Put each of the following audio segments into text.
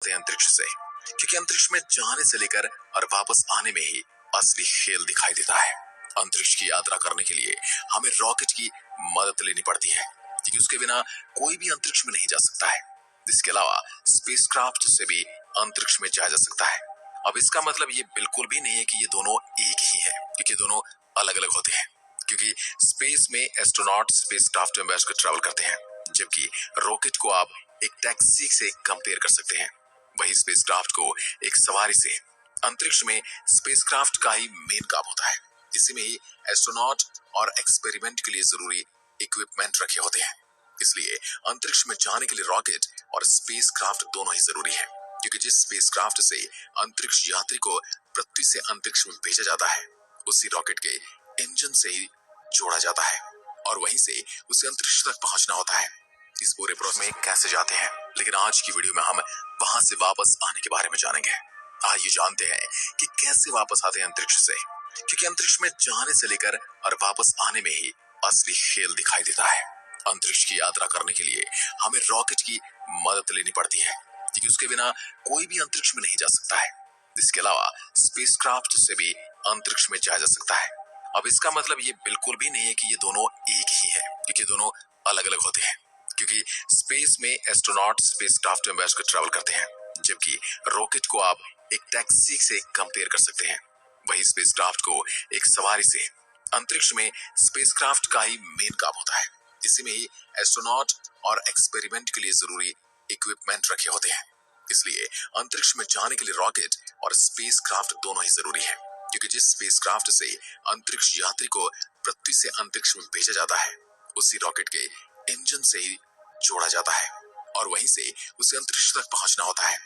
आते हैं अंतरिक्ष से, क्योंकि अंतरिक्ष में जाने से लेकर और वापस आने में ही असली खेल दिखाई देता है। अंतरिक्ष की यात्रा करने के लिए हमें रॉकेट की मदद लेनी पड़ती है, क्योंकि उसके बिना कोई भी अंतरिक्ष में नहीं जा सकता है। इसके अलावा स्पेसक्राफ्ट से भी अंतरिक्ष में जाया जा सकता है। अब इसका मतलब ये बिल्कुल भी नहीं है कि ये दोनों एक ही हैं, क्योंकि दोनों अलग अलग होते हैं। क्योंकि स्पेस में एस्ट्रोनॉट स्पेसक्राफ्ट में बैठकर ट्रैवल करते हैं, जबकि रॉकेट को आप एक टैक्सी से कंपेयर कर सकते हैं। वही स्पेसक्राफ्ट को एक सवारी से। अंतरिक्ष में स्पेसक्राफ्ट का ही मेन काम होता है। इसी में ही एस्ट्रोनॉट और एक्सपेरिमेंट के लिए जरूरी इक्विपमेंट रखे होते हैं। इसलिए अंतरिक्ष में जाने के लिए रॉकेट और स्पेसक्राफ्ट दोनों ही जरूरी है, क्योंकि जिस स्पेसक्राफ्ट से अंतरिक्ष यात्री को पृथ्वी से अंतरिक्ष में भेजा जाता है, उसी रॉकेट के इंजन से ही जोड़ा जाता है और वहीं से उसे अंतरिक्ष तक पहुंचना होता है। इस पूरे प्रोसेस में कैसे जाते हैं, लेकिन आज की वीडियो में हम वहां से वापस आने के बारे में जानेंगे। आइए जानते हैं कि कैसे वापस आते हैं अंतरिक्ष से, क्योंकि अंतरिक्ष में जाने से लेकर और वापस आने में ही असली खेल दिखाई देता है। अंतरिक्ष की यात्रा करने के लिए हमें रॉकेट की मदद लेनी पड़ती है, क्योंकि उसके बिना कोई भी अंतरिक्ष में नहीं जा सकता है। इसके अलावा स्पेसक्राफ्ट से भी अंतरिक्ष में जाया जा सकता है। अब इसका मतलब ये बिल्कुल भी नहीं है कि ये दोनों एक ही हैं, क्योंकि दोनों अलग अलग होते हैं। क्योंकि स्पेस में एस्ट्रोनॉट स्पेसक्राफ्ट में बैठकर ट्रैवल करते हैं, जबकि रॉकेट को आप एक टैक्सी से कंपेयर कर सकते हैं। वही स्पेसक्राफ्ट को एक सवारी से। अंतरिक्ष में स्पेसक्राफ्ट का ही मेन काम होता है। इसी में ही एस्ट्रोनॉट और एक्सपेरिमेंट के लिए जरूरी इक्विपमेंट रखे होते हैं। इसलिए अंतरिक्ष में जाने के लिए रॉकेट और स्पेसक्राफ्ट दोनों ही जरूरी है, क्योंकि जिस स्पेसक्राफ्ट से अंतरिक्ष यात्री को पृथ्वी से अंतरिक्ष में भेजा जाता है, उसी रॉकेट के इंजन से ही जोड़ा जाता है और वहीं से उसे अंतरिक्ष तक पहुंचना होता है।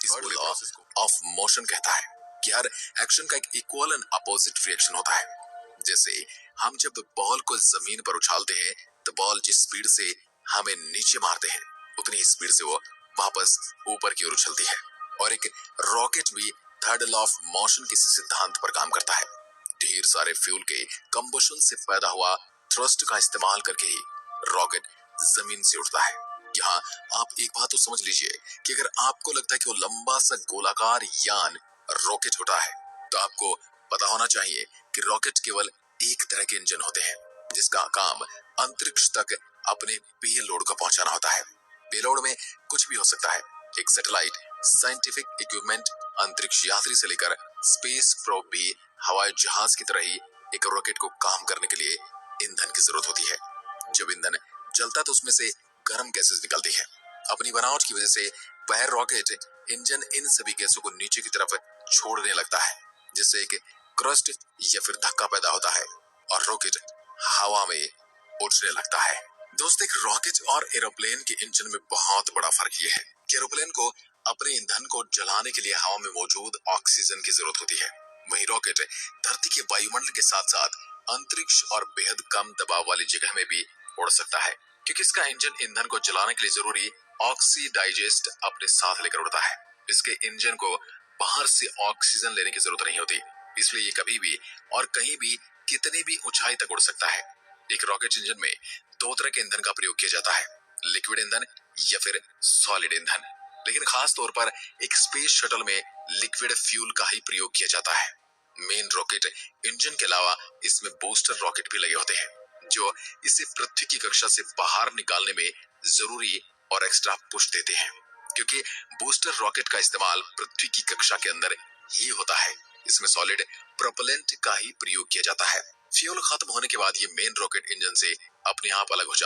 इस पूरे प्रोसेस को ऑफ मोशन कहता है कि हर एक्शन का एक इक्वल एंड अपोजिट रिएक्शन होता है। जैसे हम जब बॉल को जमीन पर उछालते हैं, तो बॉल जिस स्पीड से हमें नीचे मारते हैं, उतनी ही स्पीड से वो वापस ऊपर की ओर उछलती है। और एक रॉकेट भी थर्ड लॉ ऑफ मोशन के सिद्धांत पर काम करता है। ढेर सारे फ्यूल के कंबशन से पैदा हुआ थ्रस्ट का इस्तेमाल करके ही रॉकेट जमीन से उठता है। यहाँ आप एक बात तो समझ लीजिए कि अगर आपको लगता है कि वो लंबा सा गोलाकार यान रॉकेट उठा है, तो आपको पता होना चाहिए कि रॉकेट केवल एक तरह के इंजन होते हैं, जिसका काम अंतरिक्ष तक अपने पेलोड को पहुंचाना होता है। पेलोड में कुछ भी हो सकता है। एक सैटेलाइट, साइंटिफिक इक्विपमेंट, अंतरिक्ष यात्री से लेकर स्पेस प्रोब भी हवाई जहाज की तरह ही एक रॉकेट को काम करने के लिए ईंधन की जरूरत होती है। जब ईंधन जलता तो उसमें से गर्म गैसेस निकलती है। अपनी बनावट की वजह से वह रॉकेट इंजन इन सभी गैसों को नीचे की तरफ छोड़ने लगता है, जिससे एक क्रस्ट या फिर धक्का पैदा होता है और रॉकेट हवा में उड़ने लगता है। दोस्तों, एक रॉकेट और एरोप्लेन के इंजन में बहुत बड़ा फर्क ये है कि एरोप्लेन को अपने ईंधन को जलाने के लिए हवा में मौजूद ऑक्सीजन की जरूरत होती है। वहीं रॉकेट धरती के वायुमंडल के साथ साथ अंतरिक्ष और बेहद कम दबाव वाली जगह में भी उड़ सकता है, क्योंकि इसका इंजन ईंधन को जलाने के लिए जरूरी ऑक्सीडाइजेस्ट अपने साथ लेकर उड़ता है। इसके इंजन को बाहर से ऑक्सीजन लेने की जरूरत नहीं होती, इसलिए ये कभी भी और कहीं भी कितनी भी ऊंचाई तक उड़ सकता है। एक रॉकेट इंजन में दो तरह के ईंधन का प्रयोग किया जाता है, लिक्विड ईंधन या फिर सॉलिड ईंधन। लेकिन खास तौर पर एक स्पेस शटल में लिक्विड फ्यूल का ही प्रयोग किया जाता है। मेन रॉकेट इंजन के अलावा इसमें बूस्टर रॉकेट भी लगे होते हैं, जो इसे पृथ्वी की कक्षा से बाहर निकालने में जरूरी और एक्स्ट्रा पुश देते हैं, क्योंकि बूस्टर रॉकेट का इस्तेमाल पृथ्वी की कक्षा के अंदर ही होता है। इसमें सॉलिड प्रोपेलेंट का ही प्रयोग किया जाता है। फ्यूल खत्म होने के बाद ये मेन रॉकेट इंजन से अपने आप अलग हो जाता है।